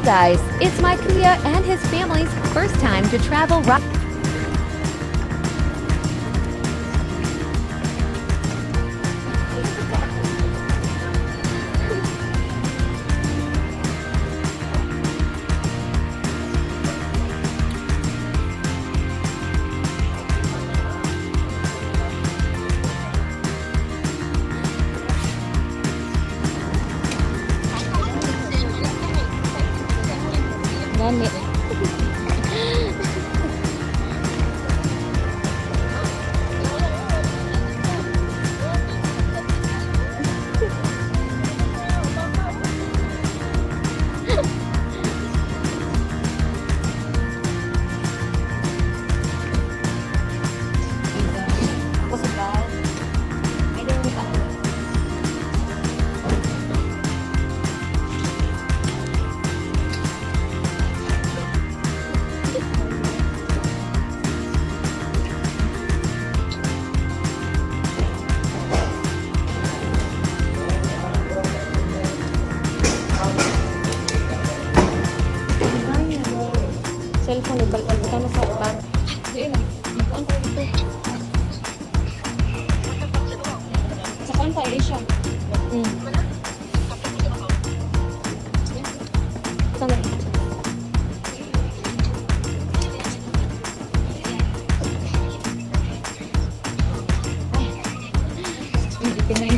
guys, it's my Kuya and his family's first time to travel. Gani. Cellphone, ibalik ka na sa bag. Diyan na. Ang ko dito. Sa kanta, siya. Tama. Hindi pinay.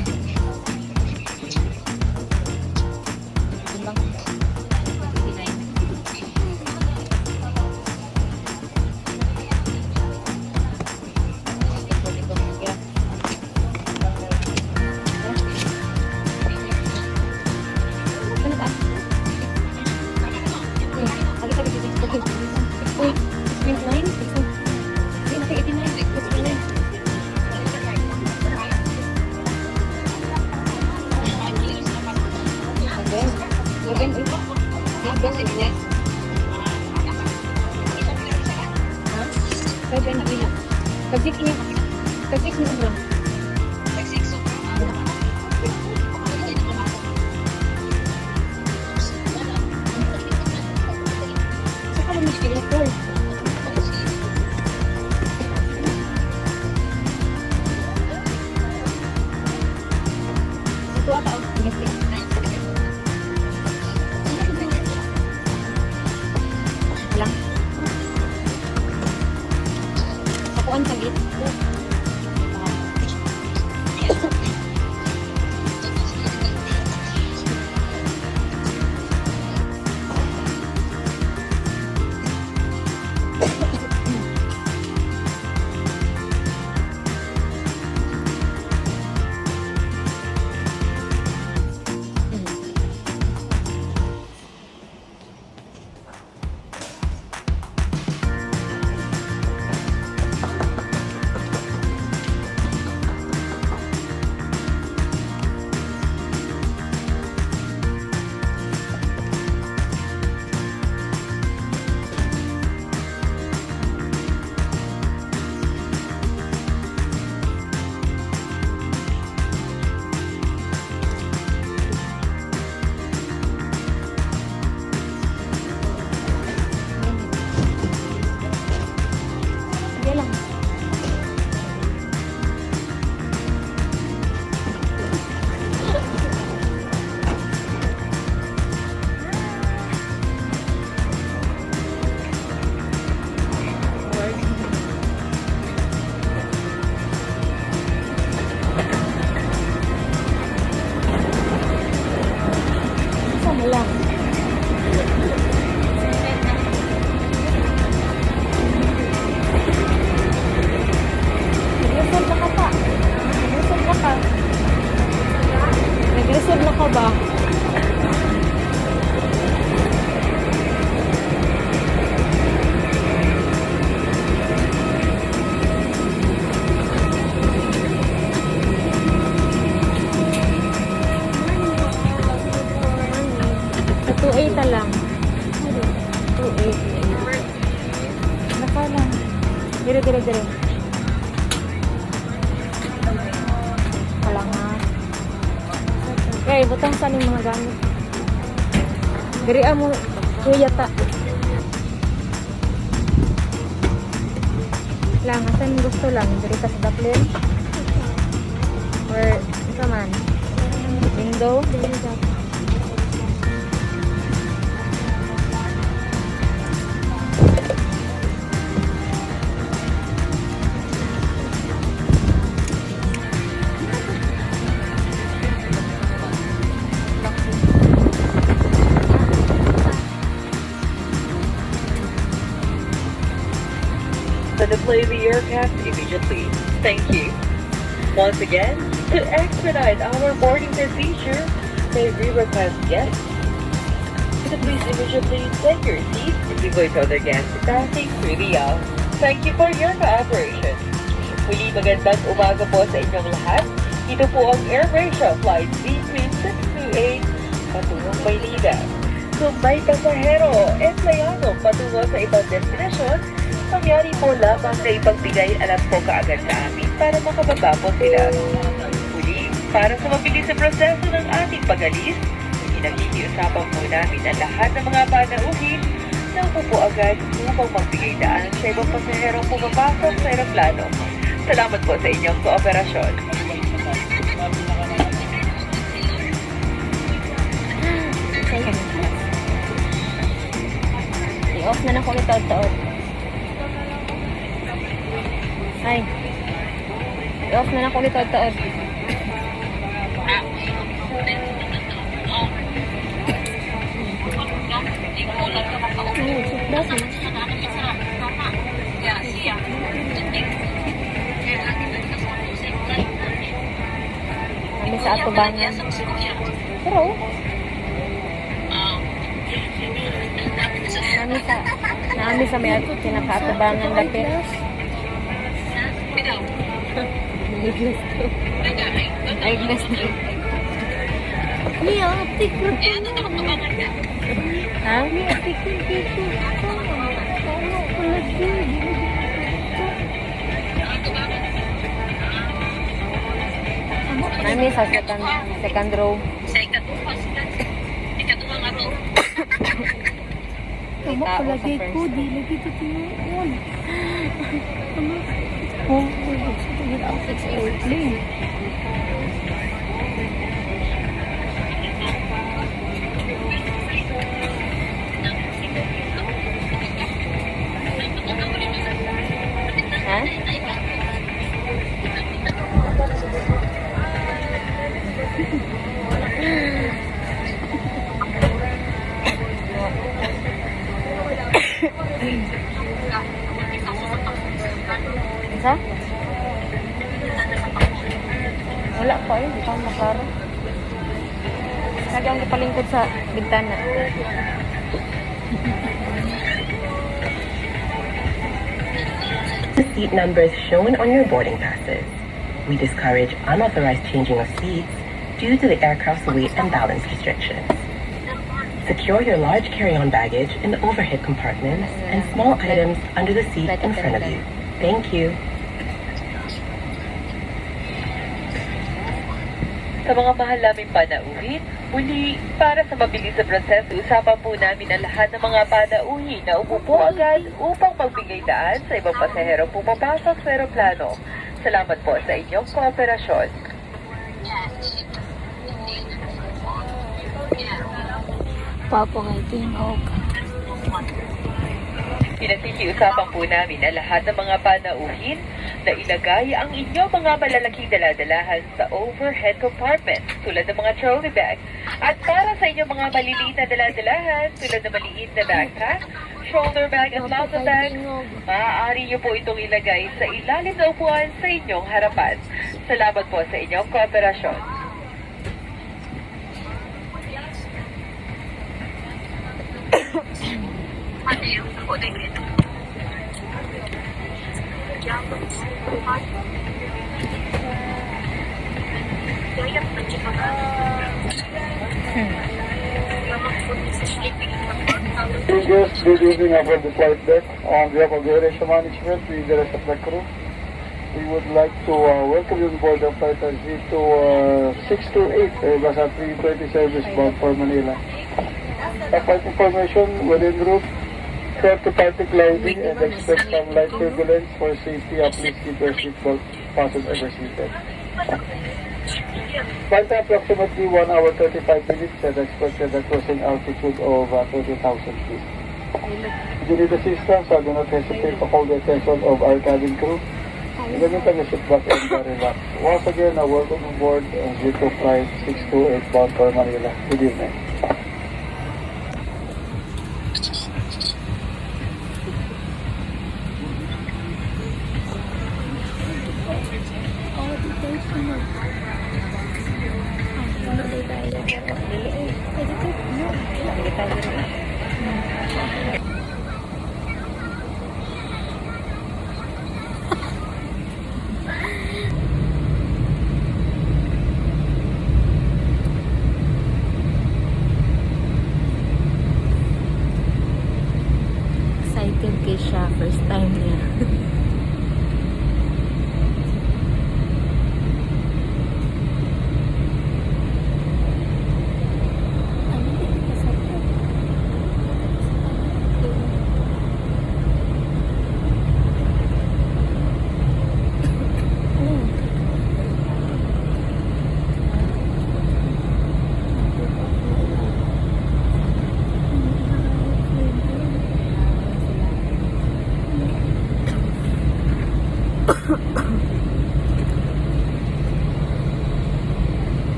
Kasik niya bro. Saka lang muskila to. Ito ata ako. Lang. Kapuan sagit. Nag-reserve na ka ba? Sa 2.8 lang. 2.8. Naka lang. Dire. Kalangan. Okay, butang sa mga gamit. Diri mo yata. Lang, asan gusto lang? Diri ka sa Dublin? Or, isa man? Window? To deploy the aircraft immediately. Thank you. Once again, to expedite our boarding procedure, may we request guests to please immediately take your seats and give way to other guests passing through the aisle. Thank you for your cooperation. Muli magandang umaga po sa inyong lahat. Ito po ang AirAsia Flight B3628 patungong Maynila. Kung may pasahero, empleyado patungo sa ibang destinasyon, mangyari po lamang na ipagbigay alam po kaagad sa amin para makababa po sila. Muli, para sa mabilis na proseso ng ating pag-alis, inakikiusapan po namin ang lahat ng mga panauhin na upo agad upang magbigay daan sa ibang pasaherong pumapasok sa aeroplano. Salamat po sa inyong kooperasyon. I-off na ko ito taon. Ay. I-off na ko ito taon. Kami sa atubangan. Pero, nami sa may kinakaatubangan lapit. Igles to. Mia, tikro. Ha? Mia, tikro. Nami sa second row. Tama ko lagi ko, di lagi ko tinuon. Oh, it's airplane. Ha? Isa? Wala pa eh, di pa maklaro. Lagi ang kapalingkod sa bintana. The seat numbers shown on your boarding passes. We discourage unauthorized changing of seats due to the aircraft's weight and balance restrictions. Secure your large carry-on baggage in the overhead compartments and small items under the seat in front of you. Thank you. Sa mga mahal naming panauhin, muli, para sa mabilis na proseso, usapan po namin ang lahat ng mga panauhin na umupo agad upang magbigay daan sa ibang pasaherong pumapasok sa aeroplano. Salamat po sa inyong kooperasyon. Papa nga tinog. Pinagkikiusapan po namin ang lahat ng mga panauhin na ilagay ang inyong mga malalaking daladalahan sa overhead compartment tulad ng mga trolley bag. At para sa inyong mga maliliit na daladalahan tulad ng maliit na backpack, shoulder bag at mountain bag, maaari niyo po itong ilagay sa ilalim na upuan sa inyong harapan. Salamat po sa inyong kooperasyon. Yes, good evening aboard the flight deck. On behalf of the AirAsia Management, we the rest of the crew, we would like to welcome you on board the flight G2628 Airbus A320 service bound for Manila. Flight information within route. Prepare to party clothing and expect some light turbulence. For safety, please keep your seatbelt fastened over seated. Flight time approximately 1 hour 35 minutes and expected at cruising altitude of 20,000 feet. If you need assistance, do not hesitate to call the attention of our cabin crew. In the meantime, you sit back and relax. Once again, welcome aboard G2 Flight 628 bound for Manila. Good evening. Excited kay siya. First time niya.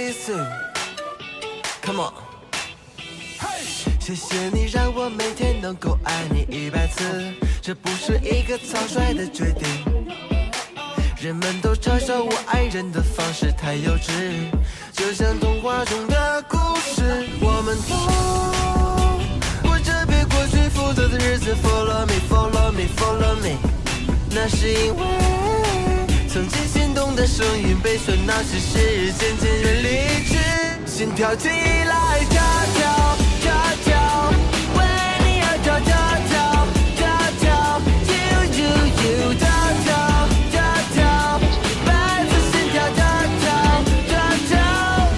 一次，Come on。谢谢你让我每天能够爱你100次，这不是一个草率的决定。人们都嘲笑我爱人的方式太幼稚，就像童话中的故事。我们都过着被过去负责的日子 ，Follow me, follow me, follow me。那是因为曾经心动的声音被喧闹世事渐渐远离去，心跳起来跳跳跳跳，为你而跳跳跳跳跳 ，You 跳跳跳跳，百次心跳跳跳跳跳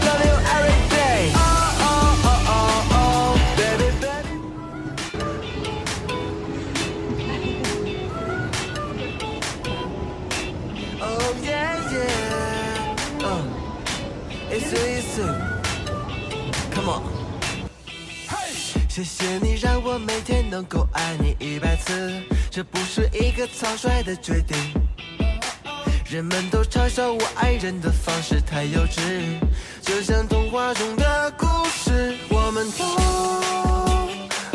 ，Love you every day。Oh oh oh oh oh baby baby。Oh yeah yeah。一次一次。Come on。谢谢你让我每天能够爱你100次，这不是一个草率的决定。人们都嘲笑我爱人的方式太幼稚，就像童话中的故事。我们都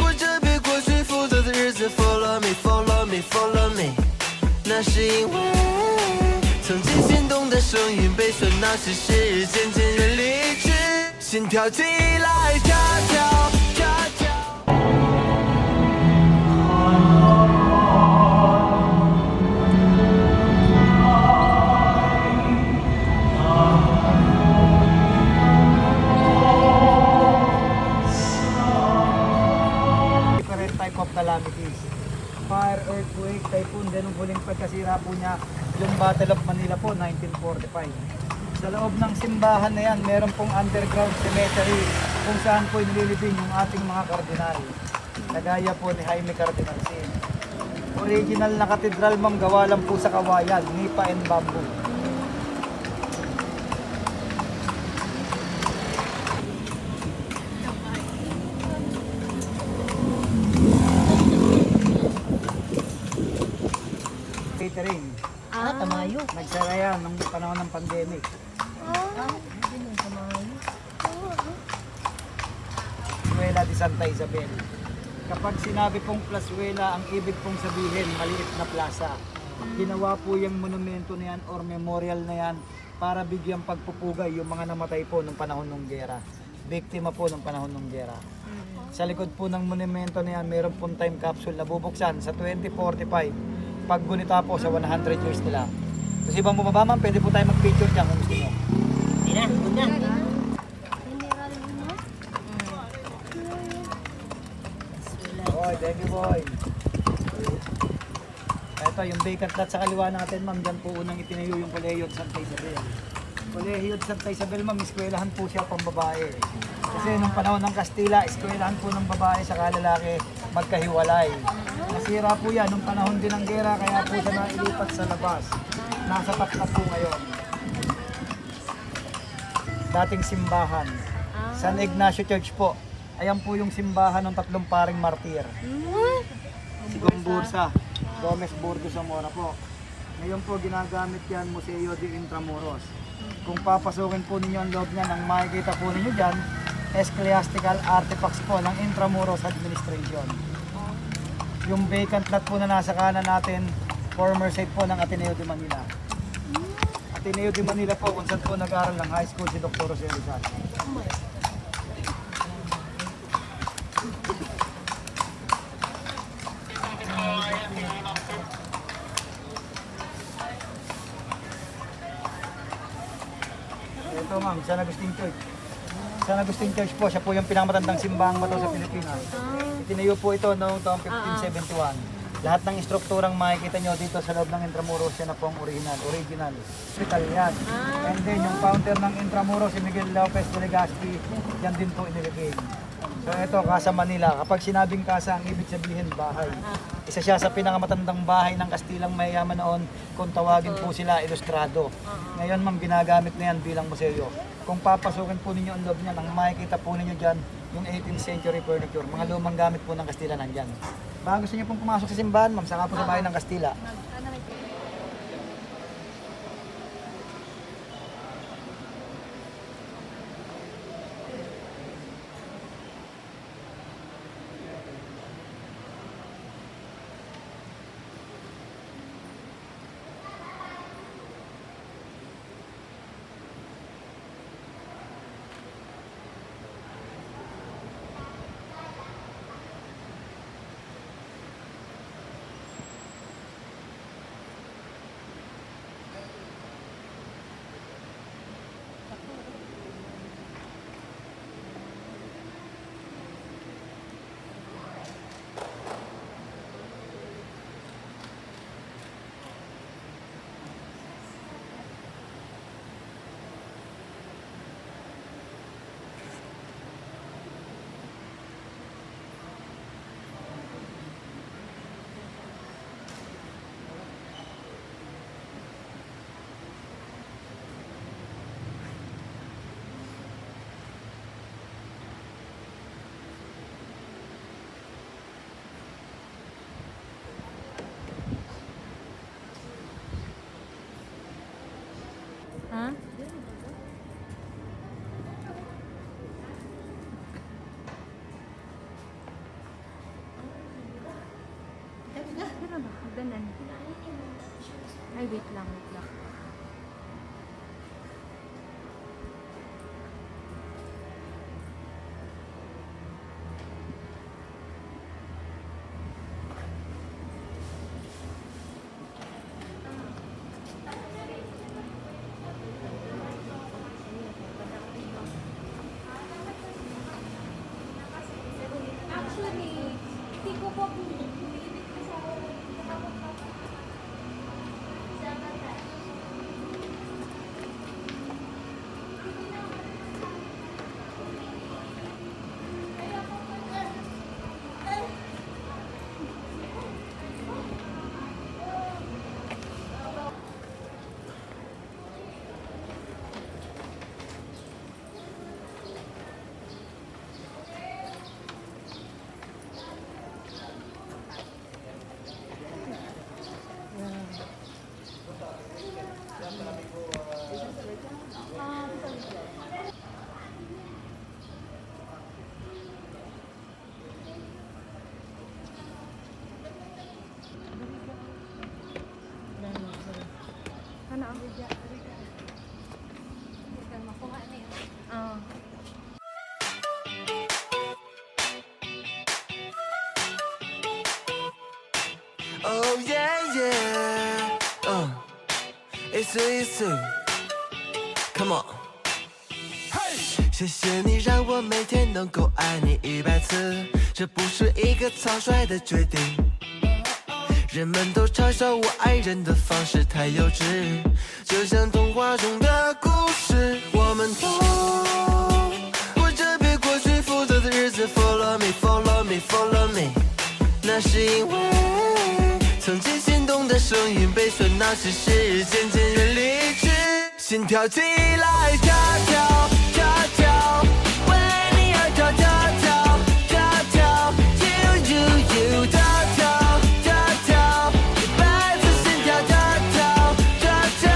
过着被过去负责的日子 ，Follow me, follow me, follow me。那是因为曾经心动的声音被喧闹世事渐渐远离去，心跳起来跳跳跳跳。Different type of calamities. Fire, earthquake, typhoon, then ang huling pagkasira po niya yung Battle of Manila po, 1945. Sa loob ng simbahan na yan, meron pong underground cemetery kung saan po nililibing yung ating mga kardinal. Kagaya po ni Jaime Cardinal Sin. Original na katedral ma'am, gawa lang po sa kawayan, nipa and bamboo. Catering. Tamayo. Nagsara yan nung panahon ng pandemic. Plazuela de Santa Isabel. Kapag sinabi pong Plazuela, ang ibig pong sabihin maliit na plaza. Ginawa po yung monumento na yan or memorial na yan para bigyang pagpupugay yung mga namatay po nung panahon ng gera. Biktima po nung panahon ng gera. Sa likod po ng monumento na yan, mayroon pong time capsule na bubuksan sa 2045. Paggunita po sa 100 years nila. Kasi ibang bumaba ma'am, pwede po tayo mag-picture dyan kung gusto nyo. Boy, thank you boy. Ito yung vacant lot sa kaliwa natin ma'am, dyan po unang itinayo yung Colegio de Santa Isabel. Colegio de Santa Isabel ma'am, eskwelahan po siya pang babae. Kasi nung panahon ng Kastila, eskwelahan po ng babae sa lalaki magkahiwalay. Nasira po yan nung panahon din ng gera, kaya po siya nailipat sa labas. Nasa tapat po ngayon. Dating simbahan. San Ignacio Church po. Ayan po yung simbahan ng tatlong paring martir. Si Gombursa, Gomez Burgos Zamora po. Ngayon po ginagamit yan Museo de Intramuros. Kung papasukin po ninyo ang loob niya, nang makikita po ninyo dyan, ecclesiastical artifacts po ng Intramuros Administration. Yung vacant lot po na nasa kanan natin, former site po ng Ateneo de Manila. Ateneo de Manila po, kung saan po nag-aaral ng high school si Dr. Jose Rizal. Ito ma'am, San Agustin Church. San Agustin Church po, siya po yung pinakamatandang simbahang bato sa Pilipinas. Itinayo po ito noong taong 1571. Lahat ng instrukturang makikita nyo dito sa loob ng Intramuros, siya na po ang original. Hospital yan. And then yung founder ng Intramuros, si Miguel Lopez de Legazpi, yan din po inilagay. So ito, Casa Manila. Kapag sinabing casa, ang ibig sabihin bahay. Isa siya sa pinakamatandang bahay ng Kastilang mayayaman noon, kung tawagin po sila Ilustrado. Ngayon ma'am, ginagamit na yan bilang museo. Kung papasukin po ninyo ang loob niya, nang makikita po ninyo dyan yung 18th century furniture, mga lumang gamit po ng Kastila nandyan. Baka gusto niyo pong pumasok sa simbahan ma'am, saka po sa bahay ng Kastila. Ay, wait lang, wait lang. Ano ang video? Makuha na yun. Ah. Oh yeah yeah, it's come on。谢谢你让我每天能够爱你100次，这不是一个草率的决定。人们都嘲笑我爱人的方式太幼稚，就像童话中的故事。我们都过着比过去负责的日子 ，Follow me, follow me, follow me。那是因为曾经心动的声音被喧闹世事渐渐远离去，心跳起来，跳跳跳跳，为你而跳跳跳跳跳 ，you 跳跳跳跳，100次心跳跳跳跳跳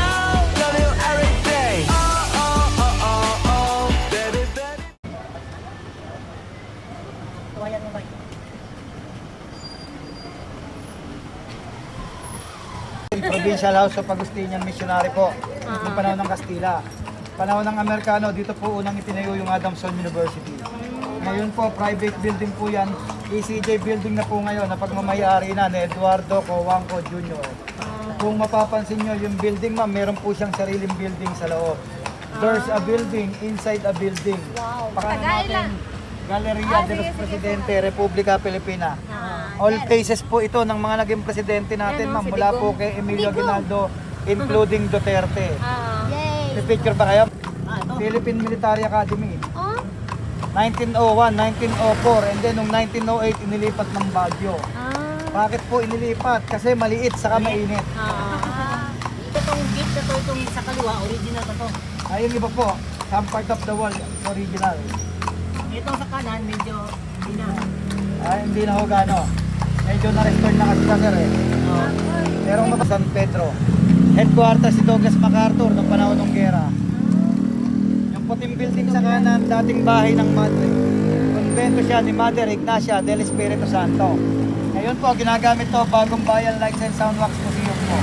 ，Love you every day。Oh baby baby。 Provincial House of Agustinian Missionary po, yung panahon ng Kastila. Panahon ng Amerikano, dito po unang itinayo yung Adamson University. Ngayon po, private building po yan. ECJ building na po ngayon, na pagmamayari na ni Eduardo Cojuangco Jr. Kung mapapansin nyo, yung building ma'am, meron po siyang sariling building sa loob. There's a building inside a building. Wow. Pakana natin, Galleria de los Presidente, Republika Pilipina. Ah, All faces po ito ng mga naging presidente natin, Yan, ma'am. si Mula Digong. po kay Emilio Aguinaldo, including Duterte. Yay! May picture ba kayo? Philippine Military Academy. Oh? 1901, 1904, and then nung 1908, inilipat ng Baguio. Ah. Bakit po inilipat? Kasi maliit saka mainit. Ito tong gift na to, itong sa kaliwa, original pa to. Ay, yung iba po, some part of the world, original. Ito sa kanan, medyo hindi na. Ay, hindi na ho gano. Medyo na-restore na kasi sir eh. Pero ang San Pedro, headquarters si Douglas MacArthur noong panahon ng gera. Yung puting building sa kanan, dating bahay ng Madre. Konvento siya ni Mother Ignacia del Espiritu Santo. Ngayon po, ginagamit to Bagong Bayan Lights and Soundworks Museum po.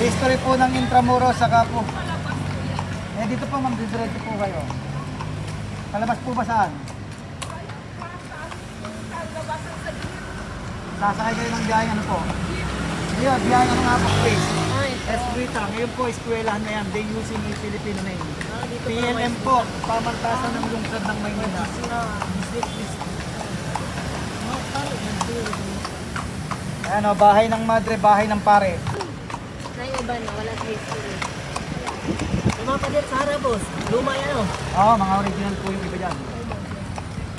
History po ng Intramuros, saka po. Eh dito po ma'am, diretso po kayo. Palabas po ba saan? Sasakay kayo ng biyahe ano po? Yun, biyahe ng mga po place. Eskwita, ngayon po eskwelahan na yan. They using a Filipino name. PLM po, pamantasan ng lungsod ng Maynila. Ano, bahay ng madre, bahay ng pare. Na yung iba na, wala sa history. Yung mga pader sa harap, boss. Luma yan, oh. Oo, mga original po yung iba dyan.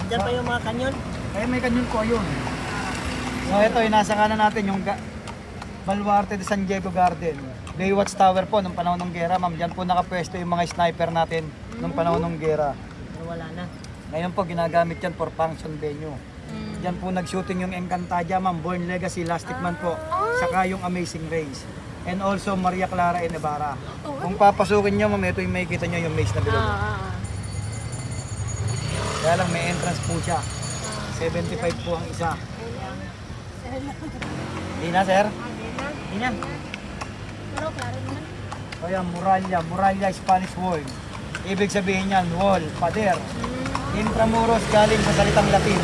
Diyan pa yung mga kanyon. Eh, may kanyon po yun. So ito, yung nasa kanan natin yung Baluarte de San Diego Garden. Baywatch Tower po nung panahon ng gera, ma'am. Diyan po nakapwesto yung mga sniper natin nung panahon ng gera. Pero wala na. Ngayon po ginagamit yan for function venue. Diyan po nag-shooting yung Encantadia, ma'am. Born Legacy, Lastic Man po. Saka yung Amazing Race. And also Maria Clara and Ibarra. Kung papasukin nyo, ma'am, ito yung makikita nyo yung maze na bilog. Kaya lang may entrance po siya. 75 po ang isa. Hindi na, sir? Hindi na. O yan, muralla. Muralla, Spanish word. Ibig sabihin yan, wall, pader. Intramuros galing sa salitang Latin.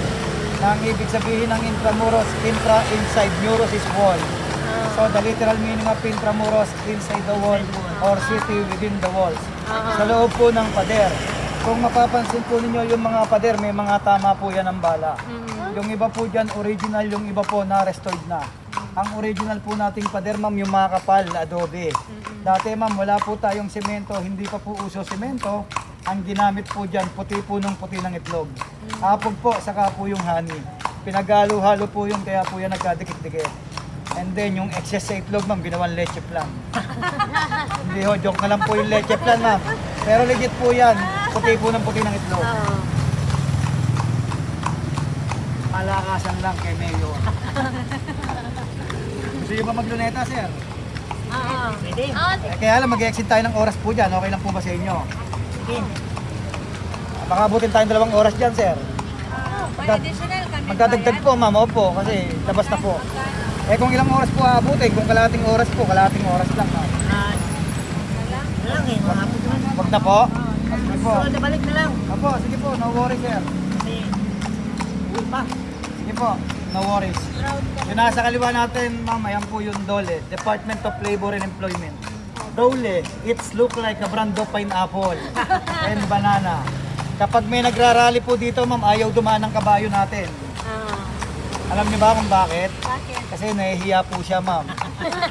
Na ang ibig sabihin ng intramuros, intra, inside, muros is wall. So the literal meaning of intramuros, inside the wall or city within the walls. Sa loob po ng pader. Kung mapapansin po ninyo yung mga pader, may mga tama po yan ang bala. Yung iba po dyan original, yung iba po na-restored na. Ang original po nating pader, ma'am, yung mga kapal na adobe. Dati, ma'am, wala po tayong semento, hindi pa po uso semento. Ang ginamit po dyan, puti po ng puti ng itlog. Hapog po, saka po yung honey. Pinagalo-halo po yun, kaya po yan nagkadikit-dikit. And then, yung excess sa itlog, ma'am, ginawan leche plan. Hindi ho, joke na lang po yung leche plan, ma'am. Pero legit po yan, puti po ng puti ng itlog. Malakasan lang kay Mayo. Gusto nyo ba magluneta, sir? Pwede. Kaya lang, mag-exit tayo ng oras po dyan. Okay lang po ba sa inyo? Sige. Baka abutin tayong 2 oras dyan, sir. Magdadagdag po, ma'am. Opo, kasi labas na po. Eh kung ilang oras po aabutin, kung kalahating oras po, kalahating oras lang, ma'am. Lang eh, mga hapon naman. Wag na po. Sige po. So, nabalik na lang. Opo, sige po. No worries, sir. Kasi, uy pa. Sige po. No worries. Yung nasa kaliwa natin, ma'am, ayan po yung DOLE, Department of Labor and Employment. DOLE, it's look like a brand of pineapple and banana. Kapag may nagrarally po dito, ma'am, ayaw dumaan ng kabayo natin. Alam niyo ba kung bakit? Kasi nahihiya po siya, ma'am.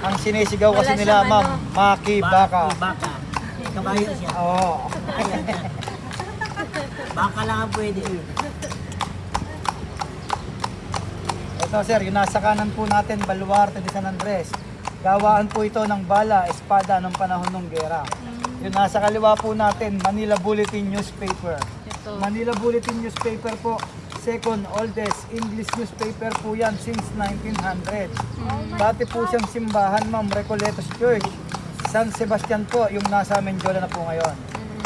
Ang sinisigaw kasi nila, ma'am, Maki Baka. Baka. Kabayo siya. Oo. Baka lang ang pwede. Ito, sir, yung nasa kanan po natin, Baluarte de San Andres. Gawaan po ito ng bala, espada ng panahon ng gera. Yung nasa kaliwa po natin, Manila Bulletin Newspaper. Manila Bulletin Newspaper po, second oldest English newspaper po yan since 1900. Dati po siyang simbahan, ma'am, Recoletos Church. San Sebastian po, yung nasa Mendiola na po ngayon.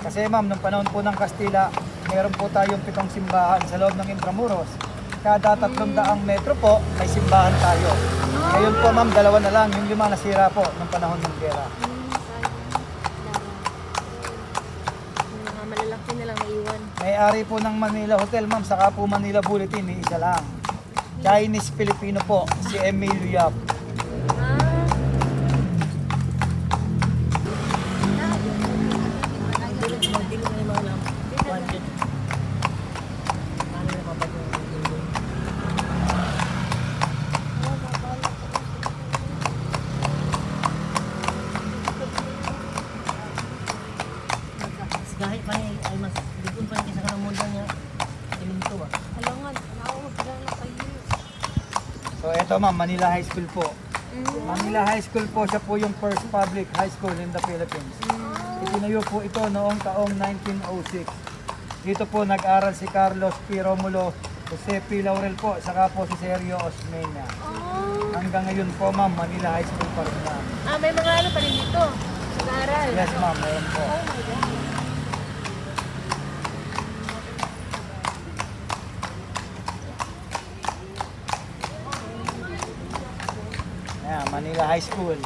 Kasi, ma'am, nung panahon po ng Kastila, meron po tayong 7 simbahan sa loob ng Intramuros. Kada 300 metro po, may simbahan tayo. Ngayon po, ma'am, 2 na lang, yung 5 nasira po nung panahon ng gera. Mga malalaki na lang naiwan. May-ari po ng Manila Hotel, ma'am, saka po Manila Bulletin, may isa lang. Chinese-Filipino po, si Emilio Yap. Magdilim na yung mga lang. 100. Paano na mapag-uwi? Kahit pa ay mas dipon pa kaysa ka ng mundo niya. Timinto ba? So eto, ma'am, Manila High School po. Manila High School po, siya po yung first public high school in the Philippines. Itinayo po ito noong taong 1906. Dito po nag-aral si Carlos P. Romulo, Jose P. Laurel po, saka po si Sergio Osmeña. Hanggang ngayon po, ma'am, Manila High School pa rin na. May mga ano pa rin dito. Nag-aaral. Yes, ma'am, meron po. Ayan, Manila High School.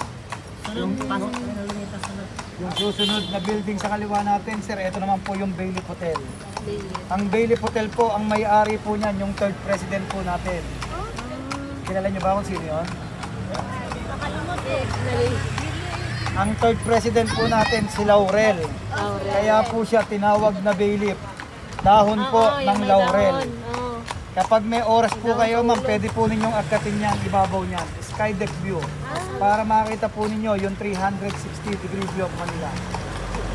Yung pasok na lumita sunod. Yung susunod na building sa kaliwa natin, sir, ito naman po yung Bailey Hotel. Ang Bailey Hotel po, ang may-ari po niyan, yung third president po natin. Kilala niyo ba kung sino yun? Ang third president po natin, si Laurel. Kaya po siya tinawag na Bailey. Dahon po ng laurel. Kapag may oras po kayo, ma'am, pwede po ninyong akatin niya ang ibabaw niyan. Sky deck view. Para makita po ninyo yung 360-degree view of Manila.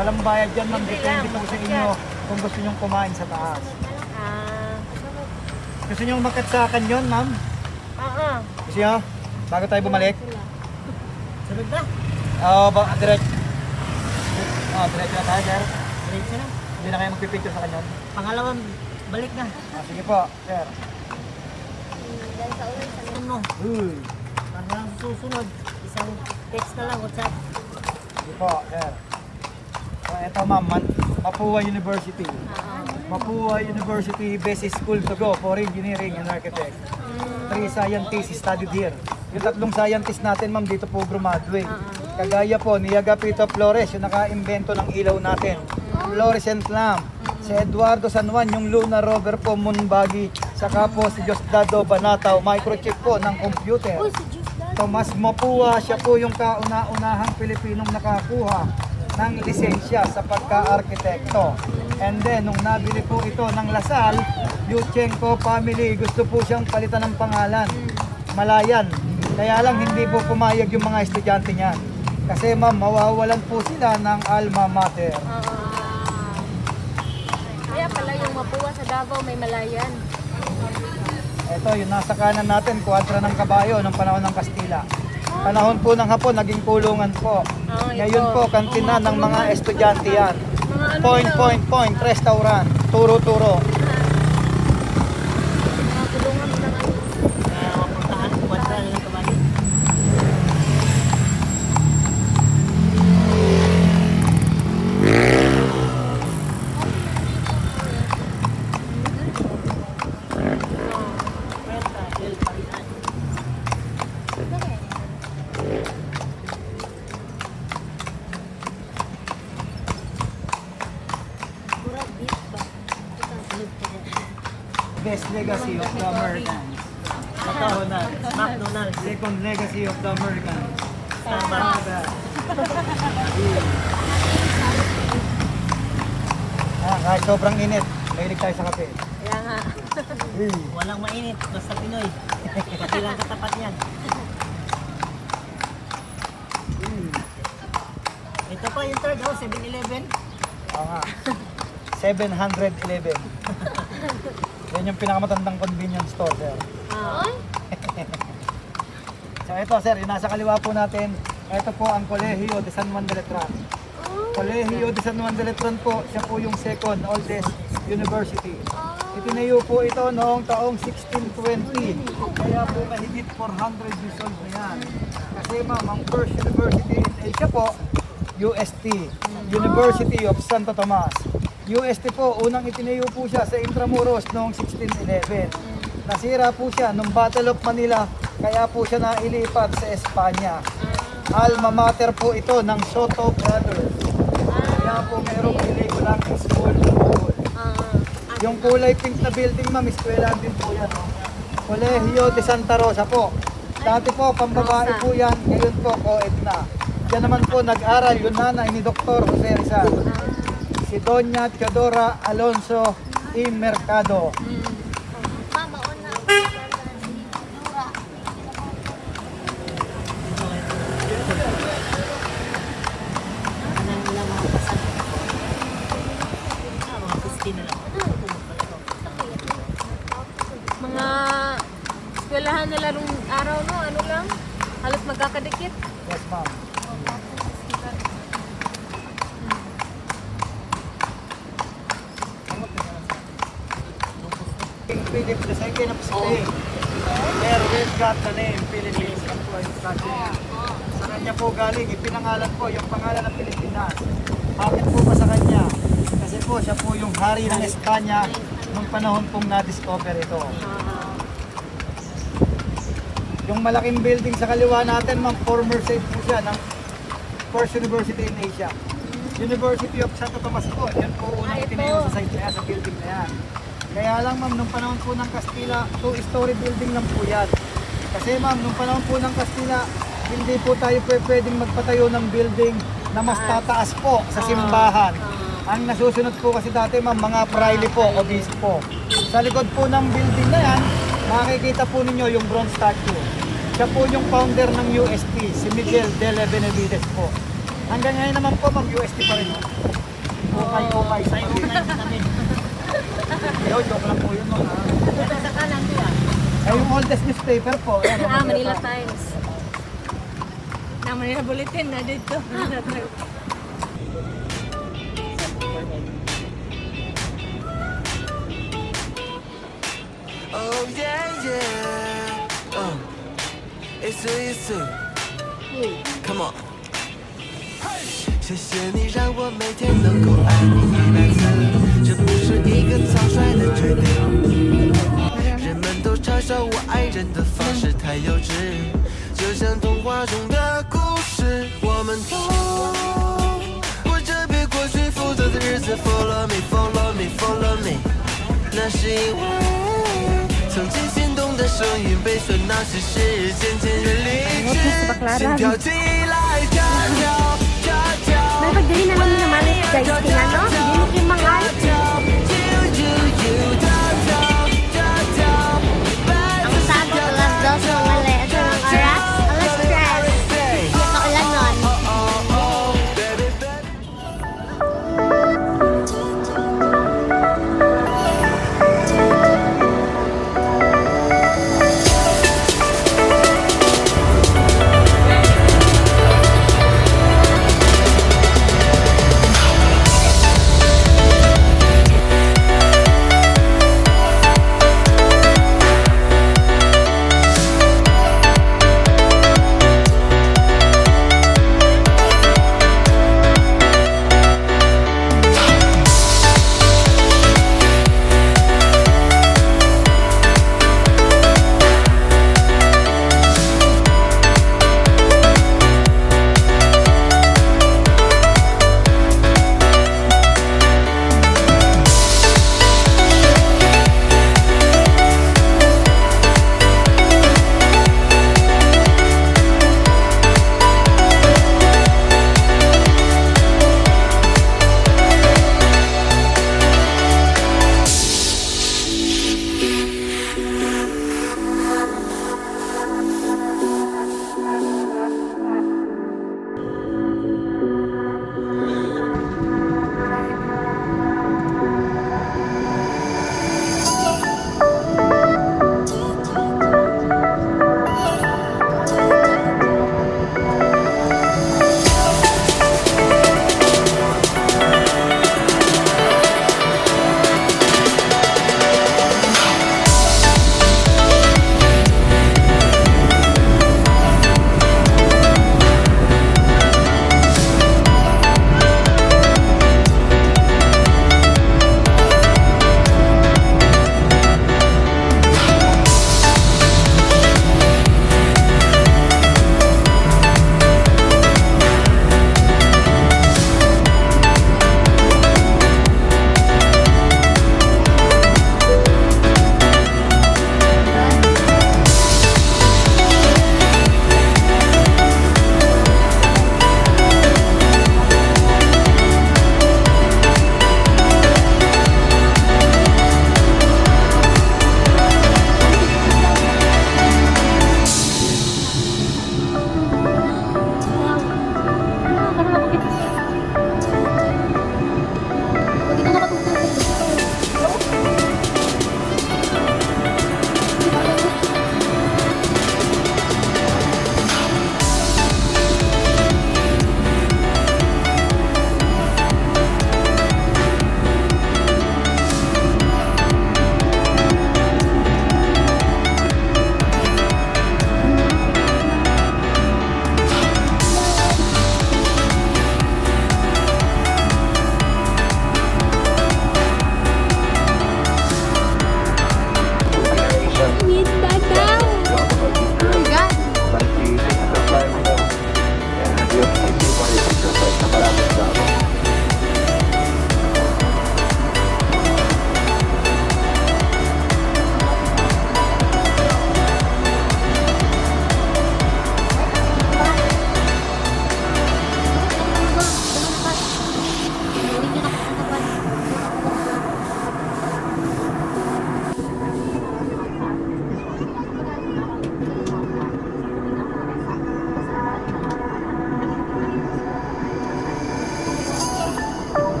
Walang bayad dyan, ma'am. Depende po sa inyo kung gusto nyong kumain sa taas. Gusto nyong umakyat sa kanyon, ma'am? Gusto nyo? Bago tayo bumalik? Sunod na. Oo, direct. Direct na tayo, sir. Diretso na. Hindi na kayo magpipicture sa kanyon. Pangalawang balik na. Sige po, sir. Ano? Uy. Parang susunod. Isang text na lang, WhatsApp. Sige po, sir. So, eto, ma'am, Mapua University. Mapua University, best school to go for engineering and architect. 3 scientists studied here. Yung 3 scientists natin, ma'am, dito po graduate. Kagaya po ni Agapito Flores, yung naka-imbento ng ilaw natin. Fluorescent lamp. Si Eduardo San Juan, yung lunar rover po, Moonbuggy. Saka po si Diosdado Banataw, microchip po ng computer. Tomas Mapua, siya po yung kauna-unahang Pilipinong nakakuha ng lisensya sa pagka-arkitekto. And then, nung nabili po ito ng Lasal, Yuchenko family, gusto po siyang palitan ng pangalan. Malayan. Kaya lang hindi po pumayag yung mga estudyante niyan. Kasi ma'am, mawawalan po sila ng alma mater. Kaya pala yung Mapua sa Davao may Malayan. Ito, yung nasa kanan natin, kwadra ng kabayo ng panahon ng Kastila. Panahon po ng Hapon, naging kulungan po. Ngayon po, kantina ng mga estudyante yan. Point, restaurant, turo-turo. Mapuntahan, kwadra ng kabayo. Best legacy of the Americans. McDonald's. McDonald's. Second legacy of the Americans. Starbucks. Kahit sobrang init, mahilig tayo sa kape. Kaya nga. Walang mainit, basta Pinoy. Pati lang katapat yan. Ito pa yung third house, 7-Eleven. Oo nga. 711. Yan yung pinakamatandang convenience store, sir. So ito, sir, yung nasa kaliwa po natin, ito po ang Colegio de San Juan de Letran. Colegio de San Juan de Letran po, siya po yung second oldest university. Itinayo po ito noong taong 1620. Kaya po mahigit 400 years old na yan. Kasi ma'am, ang first university in Asia po, UST, University of Santo Tomas. UST po, unang itinayo po siya sa Intramuros noong 1611. Nasira po siya nung Battle of Manila, kaya po siya nailipat sa Espanya. Alma mater po ito ng Soto Brothers. Kaya po mayroong illegal school. Yung kulay pink na building, ma'am, eskwela din po yan. No? Colegio de Santa Rosa po. Dati po, pambabae po yan, ngayon po, co-ed na. Diyan naman po nag-aral yung nanay ni Dr. Jose Rizal. Si Doña Teodora Alonso y Mercado. Anong ilang mga pasal. Mga 15 na lang. Mga eskwelahan nila nung araw, no? Ano lang? Halos magkakadikit. Yes, ma'am. King Philip II of Spain. There we've got the name Philippines. Yan po ay statue. Sa kanya po galing, ipinangalan po yung pangalan ng Pilipinas. Bakit po ba sa kanya? Kasi po siya po yung hari ng Espanya nung panahon pong na-discover ito. Yung malaking building sa kaliwa natin, ma'am, former site po siya ng first university in Asia. University of Santo Tomas po. Yan po unang itinayo sa site na yan, sa building na yan. Kaya lang ma'am, nung panahon po ng Kastila, 2-story building lang po yan. Kasi ma'am, nung panahon po ng Kastila, hindi po tayo pwedeng magpatayo ng building na mas tataas po sa simbahan. Ang nasusunod po kasi dati ma'am, mga praile po, obispo. Sa likod po ng building na yan, makikita po ninyo yung bronze statue. Siya po yung founder ng UST, si Miguel de la Benavides po. Hanggang ngayon naman po ma'am, UST pa rin. Okay. Sa yung time kami. Yo, joke lang po yun ma'am. Ito sa kanan ko yan. Ay, yung oldest newspaper po. Ayan, Manila Times. Manila Bulletin na dito. Oh yeah, yeah. It's Come on. 谢谢你让我每天能够爱你100次，这不是一个草率的决定。人们都嘲笑我爱人的方式太幼稚，就像童话中的故事，我们那是因为曾经心动的声音被喧闹世事渐渐远离心跳起来跳跳跳跳 May pagdali na lang minamalit guys. Kaya no? Hindi mo kayo mangal. you